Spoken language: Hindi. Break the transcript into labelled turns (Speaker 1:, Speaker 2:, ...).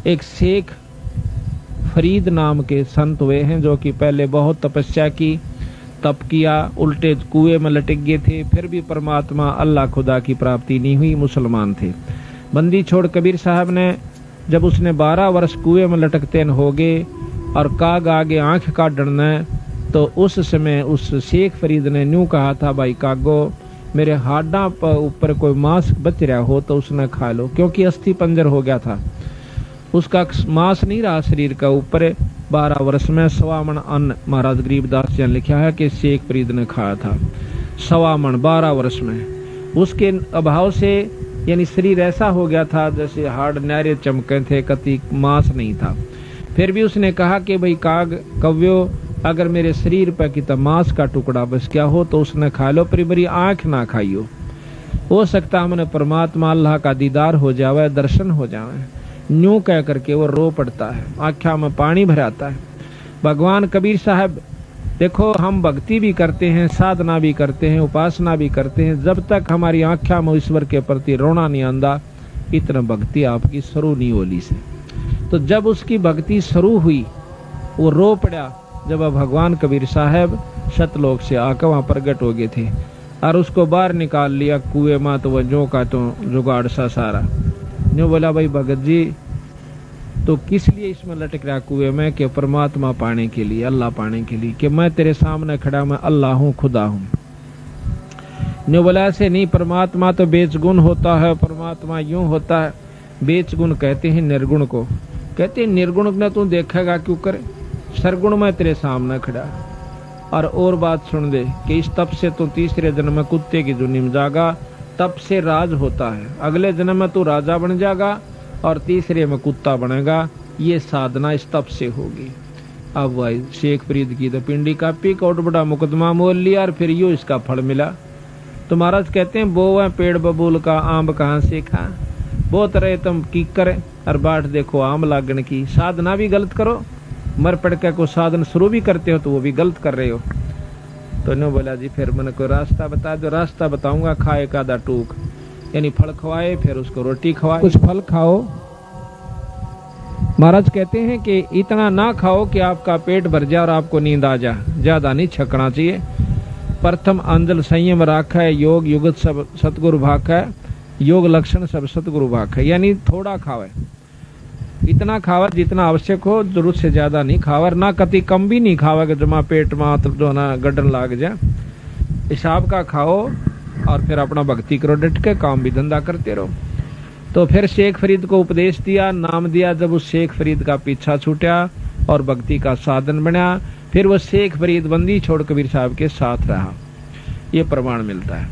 Speaker 1: एक शेख फरीद नाम के संत हुए हैं, जो कि पहले बहुत तपस्या की, तप किया, उल्टे कुएं में लटक गए थे, फिर भी परमात्मा अल्लाह खुदा की प्राप्ति नहीं हुई, मुसलमान थे। बंदी छोड़ कबीर साहब ने, जब उसने 12 वर्ष कुएं में लटकते हो गए और काग आगे आंख काट डरना, तो उस समय उस शेख फरीद ने न्यू कहा था, भाई कागो मेरे हाडा पर ऊपर कोई मांस बच रहा हो तो उसने खा लो, क्योंकि अस्थि पंजर हो गया था, उसका मांस नहीं रहा शरीर का ऊपर। 12 वर्ष में 1.25 मन अन्न, महाराज गरीबदास जी ने लिखा है कि शेख फरीद ने खाया था 1.25 मन 12 वर्ष में। उसके अभाव से यानी शरीर ऐसा हो गया था जैसे हाड़ नारे चमके थे, कति मांस नहीं था। फिर भी उसने कहा कि भाई काग कव्यो, अगर मेरे शरीर पर कितना मांस का टुकड़ा बस क्या हो तो उसने खा लो, पर मेरी आंख ना खाइयो, हो सकता हमने परमात्मा अल्लाह का दीदार हो जावे, दर्शन हो जावे। न्यू कह करके वो रो पड़ता है, आँखों में पानी भराता है। भगवान कबीर साहब, देखो हम भक्ति भी करते हैं, साधना भी करते हैं, उपासना भी करते हैं, जब तक हमारी आँखों में ईश्वर के प्रति रोना नहीं आंदा, इतना भक्ति आपकी शुरू नहीं होली से। तो जब उसकी भक्ति शुरू हुई, वो रो पड़ा, जब भगवान कबीर साहब सतलोक से आकर वहां प्रकट हो गए थे और उसको बाहर निकाल लिया कुएं में, तो वह जो का तो जुगाड़ सा सारा जो बोला, भाई भगत जी तो किस लिए इसमें लटक रहा कुएं में? कि परमात्मा पाने के लिए, अल्लाह पाने के लिए, कि मैं तेरे सामने खड़ा, मैं अल्लाह हूँ, खुदा हूँ। न्यू बोला ऐसे नहीं, परमात्मा तो बेचगुण होता है, परमात्मा यूं होता है। बेचगुण कहते हैं निर्गुण को, कहते हैं निर्गुण ने तू देखेगा क्यों करे, सरगुण में तेरे सामने खड़ा। और बात सुन दे कि इस तप से तू तीसरे जन्म में कुत्ते की जुनी में जागा, तप से राज होता है, अगले जन्म में तू राजा बन जाएगा और तीसरे में कुत्ता बनेगा। ये साधना इस तप से होगी। अब भाई शेख फरीद की तो पिंडी कापी, कोट बड़ा मुकदमा मोल लिया और फिर यो इसका फल मिला। तो महाराज कहते हैं, बो है पेड़ बबूल का आम कहाँ से खा, बहुत रहे तुम की करे और बाट देखो आम लागन की। साधना भी गलत करो, मर पड़के को साधन शुरू भी करते हो तो वो भी गलत कर रहे हो। तो नो बोला जी फिर मैंने कोई रास्ता बता दो। रास्ता बताऊंगा, खाए का दा टूक, यानी फल खवाए, फिर उसको रोटी खवाए, कुछ फल खाओ। महाराज कहते हैं कि इतना ना खाओ कि आपका पेट भर जाए और आपको नींद आ जाए, ज्यादा नहीं छकना चाहिए। प्रथम अंजल संयम राखा है, योग युगत सब सतगुरु भाखा है, योग लक्षण सब सतगुरु भाखा है, यानी थोड़ा खावे, इतना खावा जितना आवश्यक हो, जरूरत से ज्यादा नहीं खावा, ना कति कम भी नहीं खावा कि जमा पेट में जो ना गड्ढन लाग जाए। हिसाब का खाओ और फिर अपना भक्ति करो, डट के काम भी धंधा करते रहो। तो फिर शेख फरीद को उपदेश दिया, नाम दिया। जब उस शेख फरीद का पीछा छूटा और भक्ति का साधन बना, फिर वो शेख फरीद बंदी छोड़ कबीर साहब के साथ रहा। ये प्रमाण मिलता है।